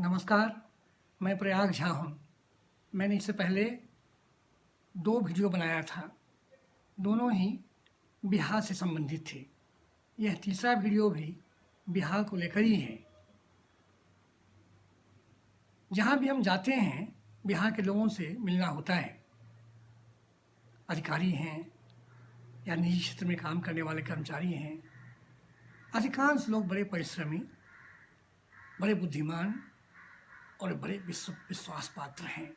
नमस्कार, मैं प्रयाग झा हूँ। मैंने इससे पहले 2 वीडियो बनाया था, दोनों ही बिहार से संबंधित थे। यह तीसरा वीडियो भी बिहार को लेकर ही है। जहाँ भी हम जाते हैं, बिहार के लोगों से मिलना होता है। अधिकारी हैं या निजी क्षेत्र में काम करने वाले कर्मचारी हैं। अधिकांश लोग बड़े परिश्रमी, बड़े बुद्धिमान और बड़े विश्वास पात्र हैं।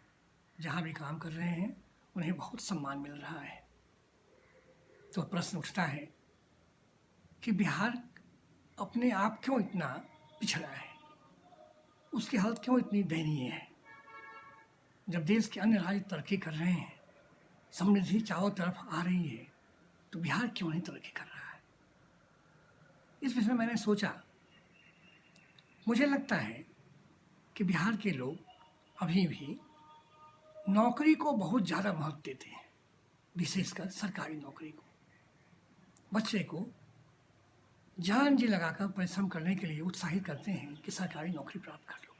जहाँ भी काम कर रहे हैं, उन्हें बहुत सम्मान मिल रहा है। तो प्रश्न उठता है कि बिहार अपने आप क्यों इतना पिछड़ा है, उसकी हालत क्यों इतनी दयनीय है। जब देश के अन्य राज्य तरक्की कर रहे हैं, समृद्धि चारों तरफ आ रही है, तो बिहार क्यों नहीं तरक्की कर रहा है। इस विषय में मैंने सोचा। मुझे लगता है कि बिहार के लोग अभी भी नौकरी को बहुत ज़्यादा महत्व देते हैं, विशेषकर सरकारी नौकरी को। बच्चे को जान जी लगाकर परिश्रम करने के लिए उत्साहित करते हैं कि सरकारी नौकरी प्राप्त कर लो,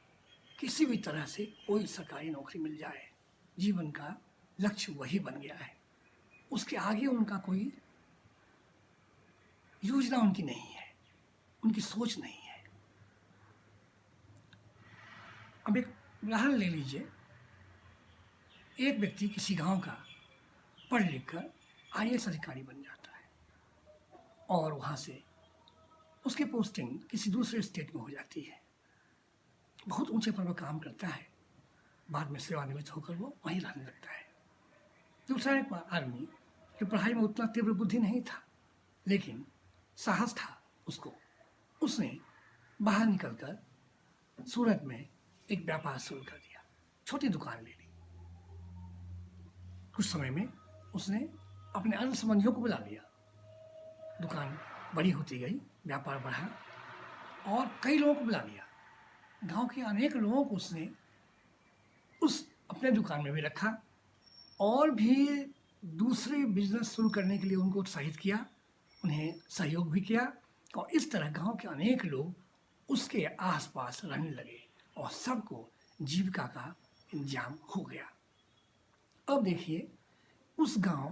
किसी भी तरह से कोई सरकारी नौकरी मिल जाए। जीवन का लक्ष्य वही बन गया है। उसके आगे उनका कोई योजना उनकी नहीं है, उनकी सोच नहीं है। अब एक उदाहरण ले लीजिए। एक व्यक्ति किसी गांव का पढ़ लिख कर आईएएस अधिकारी बन जाता है और वहाँ से उसकी पोस्टिंग किसी दूसरे स्टेट में हो जाती है। बहुत ऊंचे पर वो काम करता है, बाद में सेवानिवृत्त होकर वो वहीं रहने लगता है। दूसरा एक आदमी जो पढ़ाई में उतना तीव्र बुद्धि नहीं था, लेकिन साहस था उसको, उसने बाहर निकलकर सूरत में एक व्यापार शुरू कर दिया, छोटी दुकान ले ली। कुछ समय में उसने अपने अन्य संबंधियों को बुला लिया। दुकान बड़ी होती गई, व्यापार बढ़ा और कई लोगों को बुला लिया। गांव के अनेक लोगों को उसने उस अपने दुकान में भी रखा और भी दूसरे बिजनेस शुरू करने के लिए उनको उत्साहित किया, उन्हें सहयोग भी किया। और इस तरह गांव के अनेक लोग उसके आसपास रहने लगे और सबको जीविका का इंतजाम हो गया। अब देखिए, उस गांव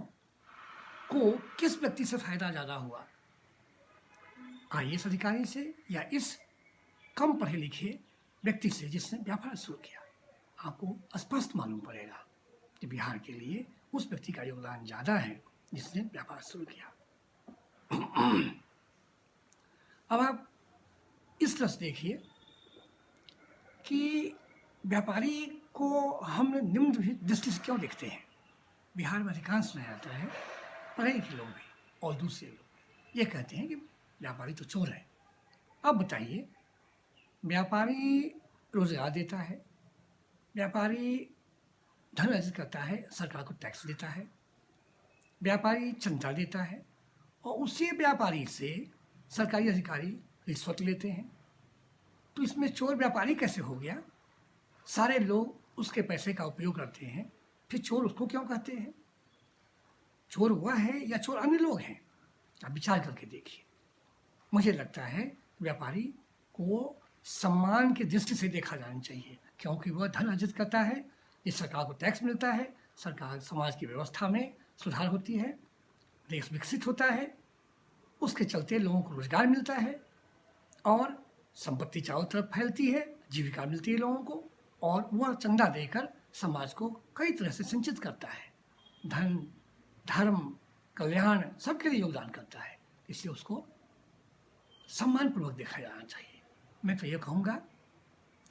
को किस व्यक्ति से फायदा ज़्यादा हुआ, आईएएस अधिकारी से या इस कम पढ़े लिखे व्यक्ति से जिसने व्यापार शुरू किया। आपको स्पष्ट मालूम पड़ेगा कि बिहार के लिए उस व्यक्ति का योगदान ज़्यादा है जिसने व्यापार शुरू किया। अब आप इस तरह से देखिए कि व्यापारी को हम निम्न दृष्टि से क्यों देखते हैं। बिहार में अधिकांश सुना जाता है, पढ़े लिखे लोग भी और दूसरे लोग भी ये कहते हैं कि व्यापारी तो चोर है। अब बताइए, व्यापारी रोजगार देता है, व्यापारी धन अर्जित करता है, सरकार को टैक्स देता है, व्यापारी चंदा देता है और उसी व्यापारी से सरकारी अधिकारी रिश्वत लेते हैं। तो इसमें चोर व्यापारी कैसे हो गया। सारे लोग उसके पैसे का उपयोग करते हैं, फिर चोर उसको क्यों कहते हैं। चोर हुआ है या चोर अन्य लोग हैं, आप विचार करके देखिए। मुझे लगता है व्यापारी को सम्मान की दृष्टि से देखा जाना चाहिए, क्योंकि वह धन अर्जित करता है, जिस सरकार को टैक्स मिलता है, सरकार समाज की व्यवस्था में सुधार होती है, देश विकसित होता है, उसके चलते लोगों को रोजगार मिलता है और संपत्ति चारों तरफ फैलती है, जीविका मिलती है लोगों को, और वह चंदा देकर समाज को कई तरह से सिंचित करता है। धन, धर्म, कल्याण सबके लिए योगदान करता है, इसलिए उसको सम्मानपूर्वक देखा जाना चाहिए। मैं तो ये कहूँगा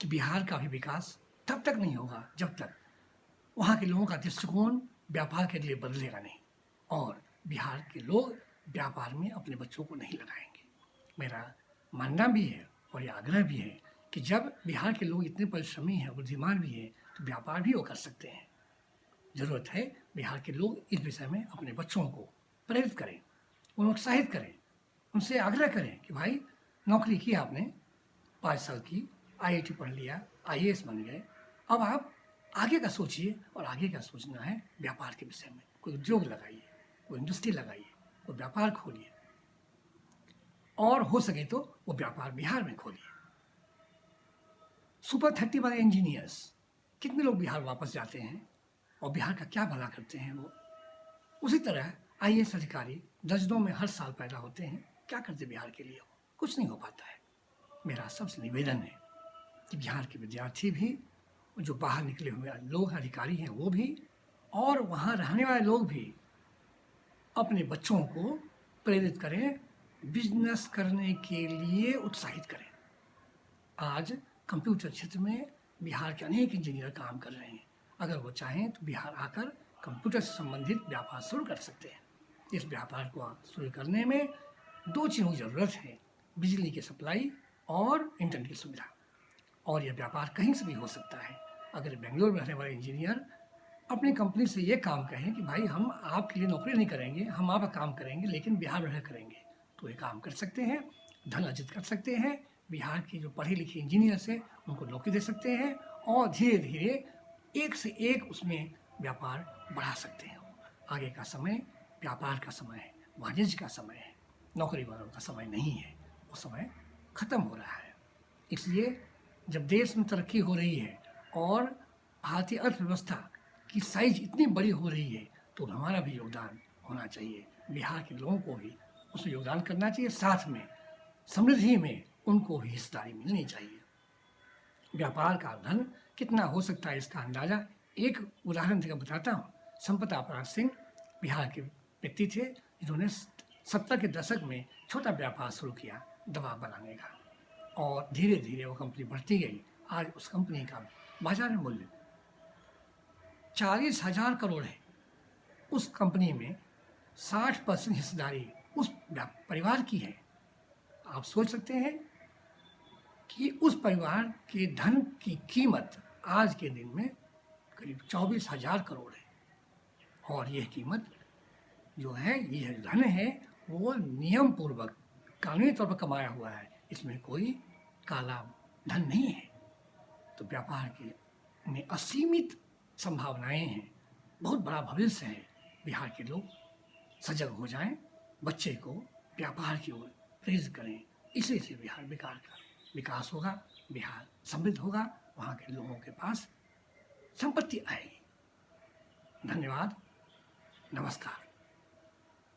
कि बिहार का भी विकास तब तक नहीं होगा जब तक वहाँ के लोगों का दृष्टिकोण व्यापार के लिए बदलेगा नहीं और बिहार के लोग व्यापार में अपने बच्चों को नहीं लगाएंगे। मेरा मानना भी है और ये आग्रह भी है कि जब बिहार के लोग इतने परिश्रमी हैं, बुद्धिमान भी हैं, तो व्यापार भी वो कर सकते हैं। ज़रूरत है बिहार के लोग इस विषय में अपने बच्चों को प्रेरित करें, उन्हें उत्साहित करें, उनसे आग्रह करें कि भाई नौकरी की आपने 5 साल की, आईआईटी पढ़ लिया, आईएएस बन गए, अब आप आगे का सोचिए और आगे का सोचना है व्यापार के विषय में। कोई उद्योग लगाइए, कोई इंडस्ट्री लगाइए, कोई व्यापार खोलिए और हो सके तो वो व्यापार बिहार में खोलिए। सुपर 30 वाले इंजीनियर्स, कितने लोग बिहार वापस जाते हैं और बिहार का क्या भला करते हैं वो। उसी तरह आईएएस अधिकारी दर्जनों में हर साल पैदा होते हैं, क्या करते बिहार के लिए, कुछ नहीं हो पाता है। मेरा सबसे निवेदन है कि बिहार के विद्यार्थी भी, जो बाहर निकले हुए लोग अधिकारी हैं वो भी, और वहाँ रहने वाले लोग भी अपने बच्चों को प्रेरित करें, बिजनेस करने के लिए उत्साहित करें। आज कंप्यूटर क्षेत्र में बिहार के अनेक इंजीनियर काम कर रहे हैं। अगर वो चाहें तो बिहार आकर कंप्यूटर से संबंधित व्यापार शुरू कर सकते हैं। इस व्यापार को शुरू करने में 2 चीज़ों की ज़रूरत है, बिजली की सप्लाई और इंटरनेट की सुविधा। और यह व्यापार कहीं से भी हो सकता है। अगर बेंगलोर में रहने वाले इंजीनियर अपनी कंपनी से ये काम कहें कि भाई हम आपके लिए नौकरी नहीं करेंगे, हम आपका काम करेंगे लेकिन बिहार में रह करेंगे, तो ये काम कर सकते हैं, धन अर्जित कर सकते हैं, बिहार के जो पढ़े लिखे इंजीनियर्स हैं उनको नौकरी दे सकते हैं और धीरे धीरे एक से एक उसमें व्यापार बढ़ा सकते हैं। आगे का समय व्यापार का समय है, वाणिज्य का समय है, नौकरी वालों का समय नहीं है, वो समय खत्म हो रहा है। इसलिए जब देश में तरक्की हो रही है और भारतीय अर्थव्यवस्था की साइज इतनी बड़ी हो रही है तो हमारा भी योगदान होना चाहिए, बिहार के लोगों को भी उसमें योगदान करना चाहिए, साथ में समृद्धि में उनको भी हिस्सेदारी मिलनी चाहिए। व्यापार का धन कितना हो सकता है इसका अंदाज़ा एक उदाहरण देकर बताता हूँ। संपत अपराध सिंह बिहार के व्यक्ति थे जिन्होंने 70 के दशक में छोटा व्यापार शुरू किया दवा बनाने का, और धीरे धीरे वो कंपनी बढ़ती गई। आज उस कंपनी का बाजार में मूल्य 40,000 करोड़ है। उस कंपनी में 60% हिस्सेदारी उस परिवार की है। आप सोच सकते हैं कि उस परिवार के धन की कीमत आज के दिन में करीब 24,000 करोड़ है। और यह कीमत जो है, यह धन है, वो नियम पूर्वक कानूनी तौर पर कमाया हुआ है, इसमें कोई काला धन नहीं है। तो व्यापार के में असीमित संभावनाएं हैं, बहुत बड़ा भविष्य है। बिहार के लोग सजग हो जाएं, बच्चे को व्यापार की ओर प्रेरित करें, इसी से बिहार विकास होगा, बिहार समृद्ध होगा, वहाँ के लोगों के पास संपत्ति आएगी। धन्यवाद, नमस्कार।